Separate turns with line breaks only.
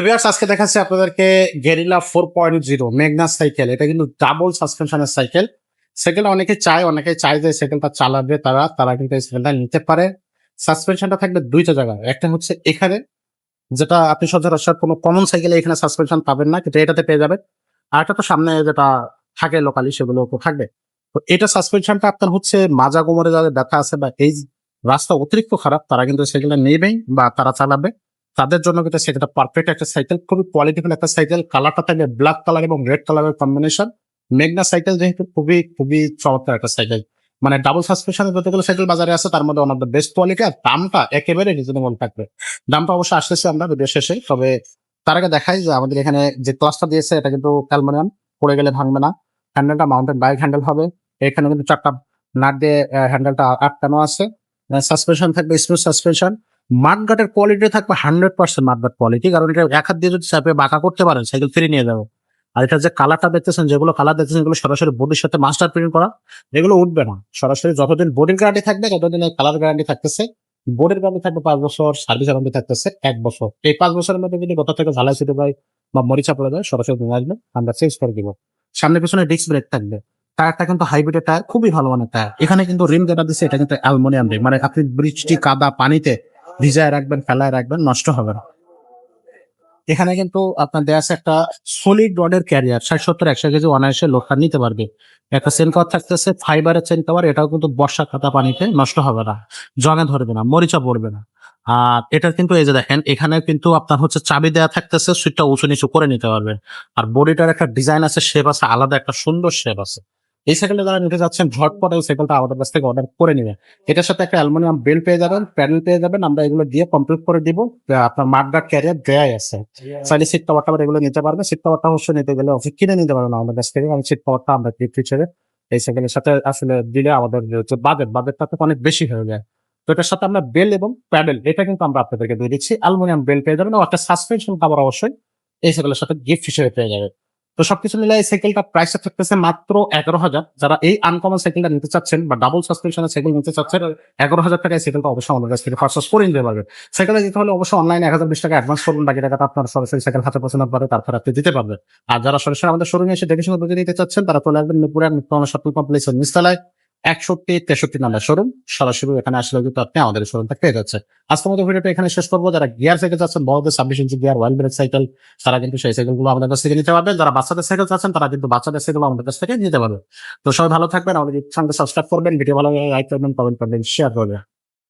Viewers আজকে দেখাচ্ছি আপনাদেরকে গেরিলা 4.0 মেঘনা সাইকেল। এটা কিন্তু ডাবল সাসপেনশনের সাইকেল। সাইকেলটা অনেকে চায় যে সাইকেলটা চালাবে তারা কিন্তু এই সাইকেলটা নিতে পারে। সাসপেনশনটা থাকবে ২ টা জায়গায়। একটা হচ্ছে এখানে, যেটা আপনি সচরাচর কোনো কমন সাইকেলে এখানে সাসপেনশন পাবেন না, কিন্তু এটাতে পেয়ে যাবেন। আরেকটা তো সামনে যেটা থাকে লোকালি সেগুলো তো থাকবে। তো এটা সাসপেনশনটা আপনার হচ্ছে মাজা কোমরে যাদের ব্যথা আছে বা এই রাস্তা অতিরিক্ত খারাপ তারা কিন্তু সাইকেলটা নেবেই বা তারা চালাবে। তাদের জন্য কিন্তু সেটা পারফেক্ট একটা সাইকেল, খুবই কোয়ালিটিফুল একটা সাইকেল। কালারটা থাকবে ব্ল্যাক কালার এবং রেড কালারের কম্বিনেশন। মেঘনা সাইকেল যেহেতু খুবই চমৎকার একটা সাইকেল। মানে ডাবল সাসপেনশনের যতগুলো সাইকেল বাজারে আছে তার মধ্যে one of the best quality, আর দামটা একেবারে রিজনেবল থাকবে। দামটা অবশ্য আসতেছে আমরা ভিডিও শেষে, তবে তার আগে দেখাই যে আমাদের এখানে যে ক্লাসটা দিয়েছে এটা কিন্তু অ্যালুমিনিয়াম, পড়ে গেলে ভাঙবে না। হ্যান্ডেলটা মাউন্টেন বাইক হ্যান্ডেল হবে। এখানে কিন্তু 4টা নাট দিয়ে হ্যান্ডেলটা আটকানো আছে। সাসপেনশন থাকবে স্মুথ সাসপেনশন। মাঠঘাটের কোয়ালিটি থাকবে 100% মাঠঘাট কোয়ালিটি, কারণ এটা এক হাত দিয়ে যদি চাপে বাঁকা করতে পারেন সাইকেল ফিরে নিয়ে যাবো। আর এটা যে কালারটা দেখতেছেন, যেগুলো কালার দেখতেছেন এগুলো সরাসরি বডির সাথে মাস্টার প্রিন্ট করা, এগুলো উঠবে না। সরাসরি যতদিন বডির গ্যারান্টি থাকবে ততদিন এই কালার গ্যারান্টি থাকতেছে। বোর্ডের গ্যারান্টি থাকবে 5 বছর, সার্ভিস ওয়ারেন্টি থাকতেছে 1 বছর। এই 5 বছরের মধ্যে যদি কোথা থেকে ঝালাই ছুটে যায় বা মরিচা পড়ে যায় সরাসরি নিয়ে আসবে, আমরা চেঞ্জ করে দিব। সামনে পিছনে ডিস্ক ব্রেক থাকবে। টায়ারটা কিন্তু হাইব্রিডের টায়ার, খুবই ভালো মানের টায়ার। এখানে কিন্তু রিম যেটা দিচ্ছে এটা কিন্তু অ্যালুমিনিয়াম রিম, মানে আপনি বৃষ্টি কাদা পানিতে ভিজায় রাখবেন, ফেলায় রাখবেন, নষ্ট হবে না। এখানে কিন্তু আপনার দেয়া আছে একটা সলিড রডের ক্যারিয়ার, 60-70-100 কেজি অনায়াসে লোডটা নিতে পারবে। একটা চেন কভার থাকতেছে, ফাইবারের চেন কভার, এটাও কিন্তু বর্ষা কাদা পানিতে নষ্ট হবে না, জঙে ধরবে না, মরিচা পড়বে না। আর এটা কিন্তু এই যে দেখেন, এখানে কিন্তু আপনার হচ্ছে চাবি দেওয়া থাকতেছে, সুইচটা উঁচু নিচু করে নিতে পারবেন। আর বডিটার একটা ডিজাইন আছে, শেপ আছে, আলাদা একটা সুন্দর শেপ আছে। এই সাইকেলটা যারা নিতে যাচ্ছেন ঝটপট এই সাইকেলটা আমাদের কাছ থেকে অর্ডার করে নেবেন। এটার সাথে একটা অ্যালুমিনিয়াম বেল্ট পেয়ে যাবেন, প্যানেল পেয়ে যাবেন, আমরা এগুলো দিয়ে কমপ্লিট করে দিব। আপনার মাঠগার্ড ক্যারিয়ার দেয়াই আছে। চাইলে সিট কভারটা আবার এগুলো নিতে পারবে। সিট কভারটা অবশ্যই নিতে গেলে অবশ্যই কিনে নিতে পারবেন আমাদের কাছ থেকে, কারণ সিট কভারটা আমরা গিফট হিসেবে এই সাইকেলের সাথে আসলে দিলে আমাদের যে বাজেটটা তো অনেক বেশি হয়ে যায়। তো এটার সাথে আমরা বেল এবং প্যাডেল এটা কিন্তু আমরা আপনাদেরকে দিয়ে দিচ্ছি। অ্যালুমিনিয়াম বেল পেয়ে যাবেন ও একটা সাসপেনশন কভার অবশ্যই এই সাইকেলের সাথে গিফট হিসেবে পেয়ে যাবেন। তো সবকিছু মিলে এই সাইকেলটা প্রাইসটা থাকতেছে মাত্র 11,000। যারা এই আনকমন সাইকেলটা নিতে চাচ্ছেন বা ডাবল সাসপেনশনের সাইকেল নিতে চাচ্ছেন, 11,000 টাকায় সাইকেলটা অবশ্যই আমাদের কাছ থেকে পারচেজ করে নিতে পারবেন। সাইকেলে দিতে হলে অবশ্যই অনলাইনে 1,020 টাকা অ্যাডভান্স করবেন, বাকি টাকাটা আপনার সরাসরি সাইকেল হাতে পৌঁছানোর পরে তারপর আপনি দিতে পারবেন। আর যারা সরাসরি আমাদের শোরুমে এসে দেখে শুনে বুঝে নিতে চাচ্ছেন তারা চলে আসবেন মিরপুরের শপিং কমপ্লেক্সের নিচতলায় 61-63 নাম্বার শোরুম। সরাসরি এখানে আসলে কিন্তু আপনি আমাদের শোরুমটা পেয়ে যাচ্ছেন। আজকের মতো ভিডিওটা এখানে শেষ করবো। যারা গিয়ার সাইকেল চাচ্ছেন, বড়দের 26 ইঞ্চি গিয়ার ওয়াইল ব্রেক সাইকেল, তারা কিন্তু সেই সাইকেলগুলো আমাদের কাছ থেকে নিতে পারবেন। যারা বাচ্চাদের সাইকেল চাচ্ছেন তারা কিন্তু বাচ্চাদের সাইকেল আমাদের কাছ থেকে নিতে পারবেন। তো সবাই ভালো থাকবেন, আমাদের সঙ্গে সাবস্ক্রাইব করবেন, ভিডিও ভালো লাগলে লাইক করবেন, কমেন্ট করবেন, শেয়ার করবেন।